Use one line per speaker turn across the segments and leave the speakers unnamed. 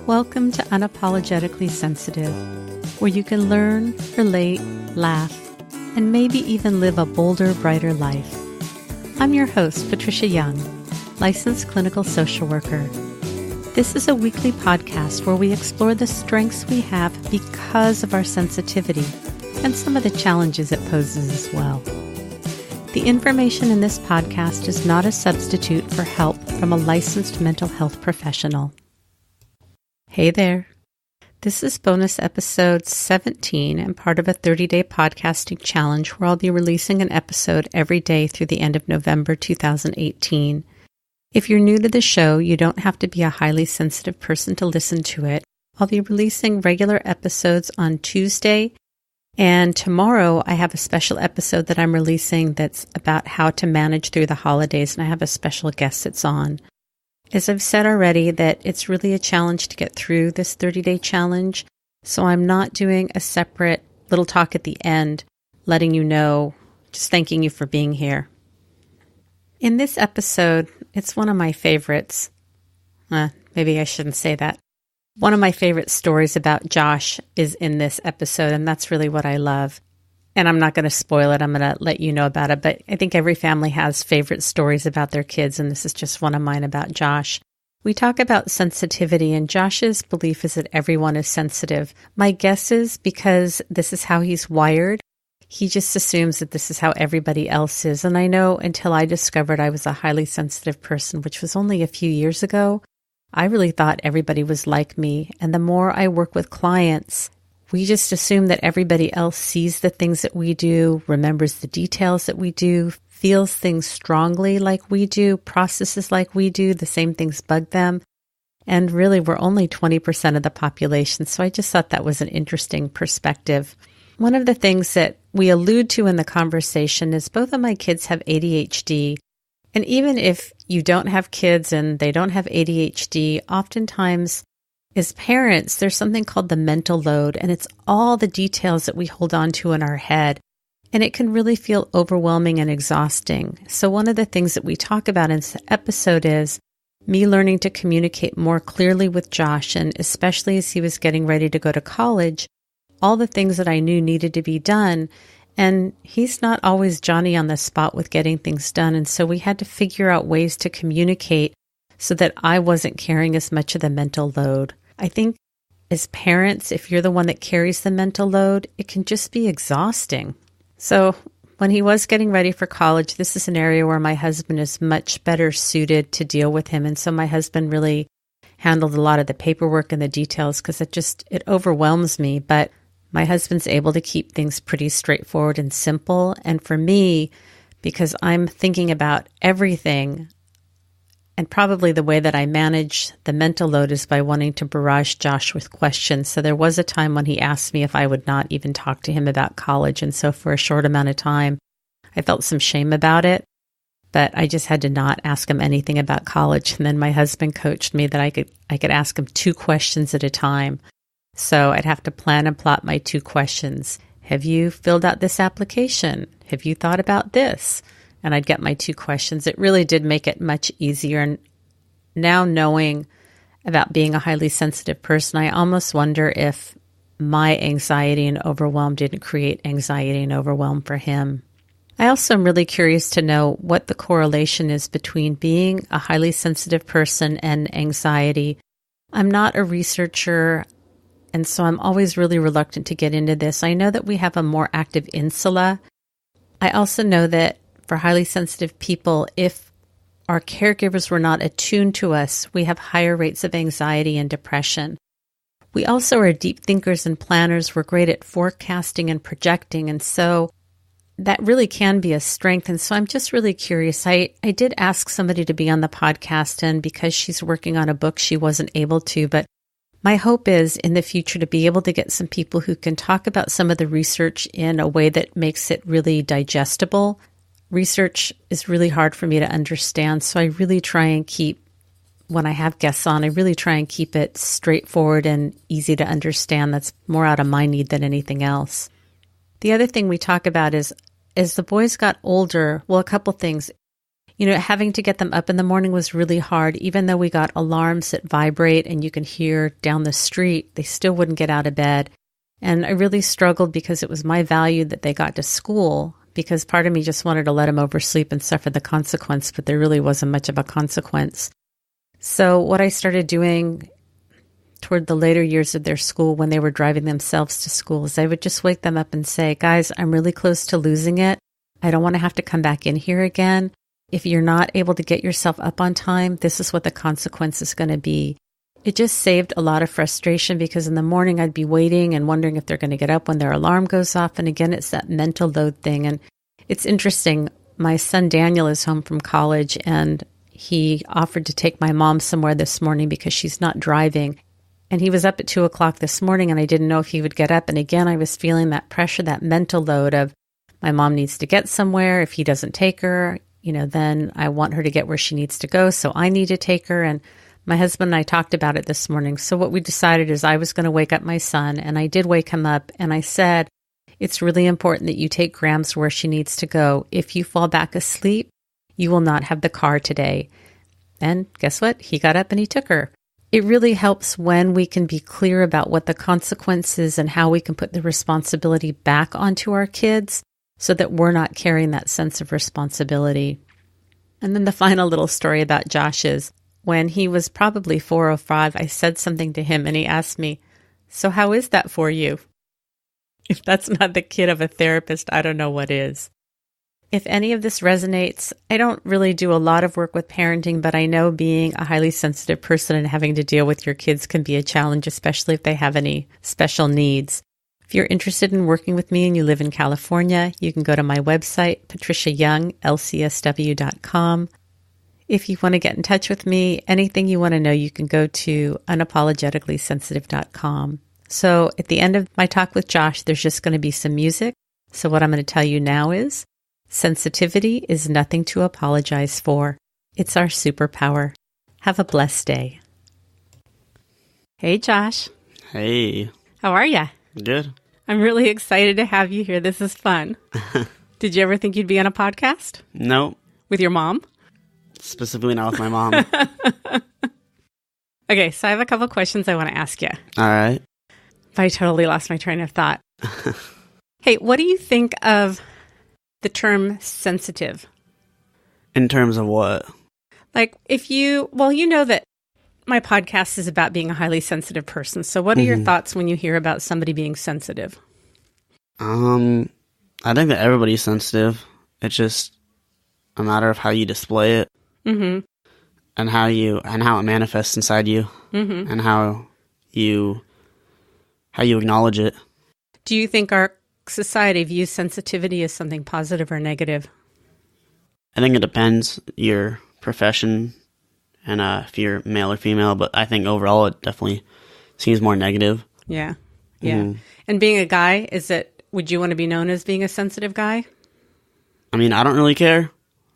Welcome to Unapologetically Sensitive, where you can learn, relate, laugh, and maybe even live a bolder, brighter life. I'm your host, Patricia Young, licensed clinical social worker. This is a weekly podcast where we explore the strengths we have because of our sensitivity and some of the challenges it poses as well. The information in this podcast is not a substitute for help from a licensed mental health professional. Hey there. This is bonus episode 17 and part of a 30-day podcasting challenge where I'll be releasing an episode every day through the end of November 2018. If you're new to the show, you don't have to be a highly sensitive person to listen to it. I'll be releasing regular episodes on Tuesday, and tomorrow I have a special episode that I'm releasing that's about how to manage through the holidays, and I have a special guest that's on. As I've said already, that it's really a challenge to get through this 30-day challenge, so I'm not doing a separate little talk at the end, letting you know, just thanking you for being here. In this episode, it's one of my favorites. Maybe I shouldn't say that. One of my favorite stories about Josh is in this episode, and that's really what I love. And I'm not going to spoil it. I'm going to let you know about it. But I think every family has favorite stories about their kids, and this is just one of mine about Josh. We talk about sensitivity, and Josh's belief is that everyone is sensitive. My guess is because this is how he's wired, he just assumes that this is how everybody else is. And I know until I discovered I was a highly sensitive person, which was only a few years ago, I really thought everybody was like me. And the more I work with clients, we just assume that everybody else sees the things that we do, remembers the details that we do, feels things strongly like we do, processes like we do, the same things bug them. And really, we're only 20% of the population. So I just thought that was an interesting perspective. One of the things that we allude to in the conversation is both of my kids have ADHD. And even if you don't have kids and they don't have ADHD, oftentimes as parents, there's something called the mental load, and it's all the details that we hold on to in our head. And it can really feel overwhelming and exhausting. So one of the things that we talk about in this episode is me learning to communicate more clearly with Josh, and especially as he was getting ready to go to college, all the things that I knew needed to be done. And he's not always Johnny on the spot with getting things done. And so we had to figure out ways to communicate so that I wasn't carrying as much of the mental load. I think as parents, if you're the one that carries the mental load, it can just be exhausting. So when he was getting ready for college, this is an area where my husband is much better suited to deal with him. And so my husband really handled a lot of the paperwork and the details because it overwhelms me. But my husband's able to keep things pretty straightforward and simple. And for me, because I'm thinking about everything, and probably the way that I manage the mental load is by wanting to barrage Josh with questions. So there was a time when he asked me if I would not even talk to him about college. And so for a short amount of time, I felt some shame about it. But I just had to not ask him anything about college. And then my husband coached me that I could ask him 2 questions at a time. So I'd have to plan and plot my 2 questions. Have you filled out this application? Have you thought about this? And I'd get my 2 questions. It really did make it much easier. And now knowing about being a highly sensitive person, I almost wonder if my anxiety and overwhelm didn't create anxiety and overwhelm for him. I also am really curious to know what the correlation is between being a highly sensitive person and anxiety. I'm not a researcher, and so I'm always really reluctant to get into this. I know that we have a more active insula. I also know that for highly sensitive people, if our caregivers were not attuned to us, we have higher rates of anxiety and depression. We also are deep thinkers and planners. We're great at forecasting and projecting, and so that really can be a strength. And so I'm just really curious. I did ask somebody to be on the podcast, and because she's working on a book, she wasn't able to, but my hope is in the future to be able to get some people who can talk about some of the research in a way that makes it really digestible. Research is really hard for me to understand, so I really try and keep, when I have guests on, I really try and keep it straightforward and easy to understand. That's more out of my need than anything else. The other thing we talk about is, as the boys got older, well, a couple things. Having to get them up in the morning was really hard. Even though we got alarms that vibrate and you can hear down the street, they still wouldn't get out of bed. And I really struggled because it was my value that they got to school, because part of me just wanted to let them oversleep and suffer the consequence, but there really wasn't much of a consequence. So what I started doing toward the later years of their school, when they were driving themselves to school, is I would just wake them up and say, guys, I'm really close to losing it. I don't want to have to come back in here again. If you're not able to get yourself up on time, this is what the consequence is going to be. It just saved a lot of frustration, because in the morning I'd be waiting and wondering if they're going to get up when their alarm goes off. And again, it's that mental load thing. And it's interesting. My son Daniel is home from college, and he offered to take my mom somewhere this morning because she's not driving. And he was up at 2:00 this morning, and I didn't know if he would get up. And again, I was feeling that pressure, that mental load of my mom needs to get somewhere. If he doesn't take her, then I want her to get where she needs to go. So I need to take her. And my husband and I talked about it this morning. So what we decided is I was going to wake up my son, and I did wake him up, and I said, it's really important that you take Grams where she needs to go. If you fall back asleep, you will not have the car today. And guess what? He got up and he took her. It really helps when we can be clear about what the consequences and how we can put the responsibility back onto our kids so that we're not carrying that sense of responsibility. And then the final little story about Josh is, when he was probably 4 or 5, I said something to him and he asked me, so how is that for you? If that's not the kid of a therapist, I don't know what is. If any of this resonates, I don't really do a lot of work with parenting, but I know being a highly sensitive person and having to deal with your kids can be a challenge, especially if they have any special needs. If you're interested in working with me and you live in California, you can go to my website, patriciayounglcsw.com. If you want to get in touch with me, anything you want to know, you can go to unapologeticallysensitive.com. So at the end of my talk with Josh, there's just going to be some music. So what I'm going to tell you now is, sensitivity is nothing to apologize for. It's our superpower. Have a blessed day. Hey, Josh.
Hey.
How are you?
Good.
I'm really excited to have you here. This is fun. Did you ever think you'd be on a podcast?
No.
With your mom?
Specifically not with my mom.
Okay, so I have a couple questions I want to ask you.
All right.
I totally lost my train of thought. Hey, what do you think of the term sensitive?
In terms of what?
Like you know that my podcast is about being a highly sensitive person. So what are your thoughts when you hear about somebody being sensitive?
I think that everybody's sensitive. It's just a matter of how you display it. Mm-hmm. And how it manifests inside you. Mm-hmm. And how you acknowledge it.
Do you think our society views sensitivity as something positive or negative?
I think it depends your profession and if you're male or female, but I think overall it definitely seems more negative.
Yeah. Mm-hmm. And being a guy, would you want to be known as being a sensitive guy?
I mean, I don't really care,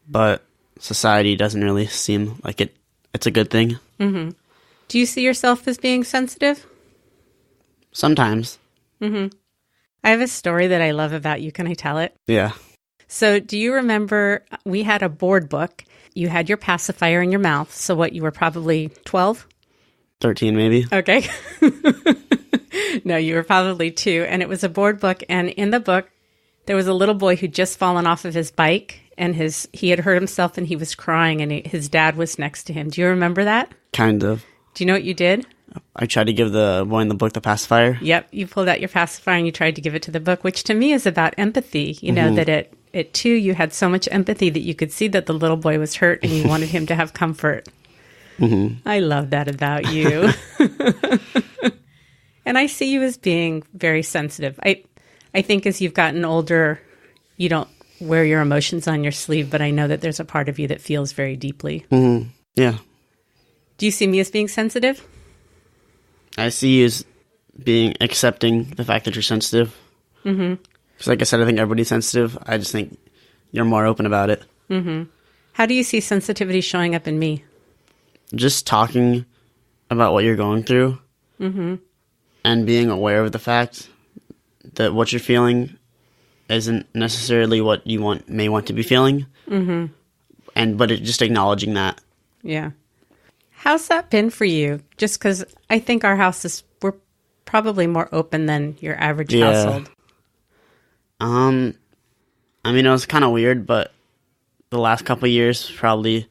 but society doesn't really seem like it's a good thing.
Mm-hmm. Do you see yourself as being sensitive?
Sometimes.
Mm-hmm. I have a story that I love about you. Can I tell it?
Yeah.
So do you remember we had a board book? You had your pacifier in your mouth. So what, you were probably 12?
13 maybe.
Okay. No, you were probably 2. And it was a board book. And in the book, there was a little boy who'd just fallen off of his bike. And he had hurt himself and he was crying. And his dad was next to him. Do you remember that? Kind
of.
Do you know what you did?
I tried to give the boy in the book the pacifier.
Yep. You pulled out your pacifier and you tried to give it to the book, which to me is about empathy. You know, that at 2, you had so much empathy that you could see that the little boy was hurt and you wanted him to have comfort. Mm-hmm. I love that about you. And I see you as being very sensitive. I think as you've gotten older, you don't wear your emotions on your sleeve, but I know that there's a part of you that feels very deeply.
Mm-hmm. Yeah.
Do you see me as being sensitive?
I see you as being accepting the fact that you're sensitive. Mm-hmm. Because like I said, I think everybody's sensitive. I just think you're more open about it.
Mm-hmm. How do you see sensitivity showing up in me?
Just talking about what you're going through. Mm-hmm. And being aware of the fact that what you're feeling isn't necessarily what you may want to be feeling. Mm-hmm. but just acknowledging that.
Yeah. How's that been for you? Just because I think our houses, we're probably more open than your average household.
I mean, it was kind of weird, but the last couple of years, probably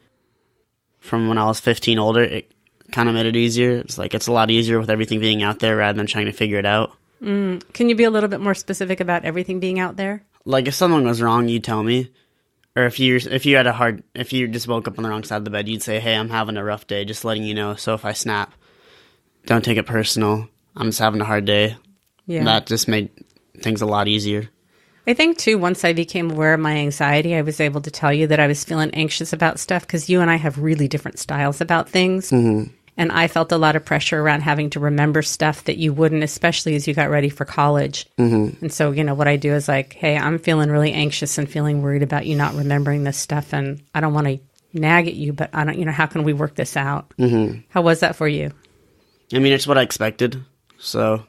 from when I was 15 older, it kind of made it easier. It's like, it's a lot easier with everything being out there rather than trying to figure it out.
Can you be a little bit more specific about everything being out there?
Like, if something was wrong, you'd tell me. Or if you just woke up on the wrong side of the bed, you'd say, hey, I'm having a rough day, just letting you know. So if I snap, don't take it personal. I'm just having a hard day. Yeah. That just made things a lot easier.
I think, too, once I became aware of my anxiety, I was able to tell you that I was feeling anxious about stuff because you and I have really different styles about things. Mm-hmm. And I felt a lot of pressure around having to remember stuff that you wouldn't, especially as you got ready for college. Mm-hmm. And so, what I do is like, hey, I'm feeling really anxious and feeling worried about you not remembering this stuff. And I don't want to nag at you, but I don't, how can we work this out? Mm-hmm. How was that for you?
I mean, it's what I expected. So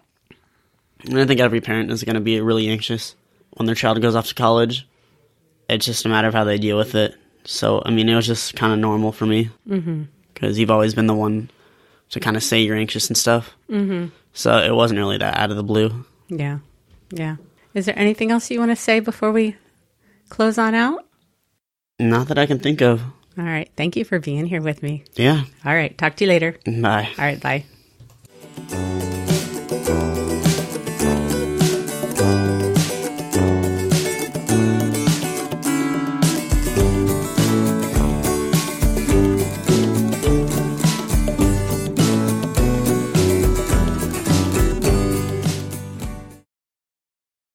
I think every parent is going to be really anxious when their child goes off to college. It's just a matter of how they deal with it. So, I mean, it was just kind of normal for me because you've always been the one to kind of say you're anxious and stuff. Mm-hmm. So it wasn't really that out of the blue.
Yeah. Yeah. Is there anything else you want to say before we close on out?
Not that I can think of.
All right. Thank you for being here with me.
Yeah.
All right. Talk to you later.
Bye.
All right. Bye.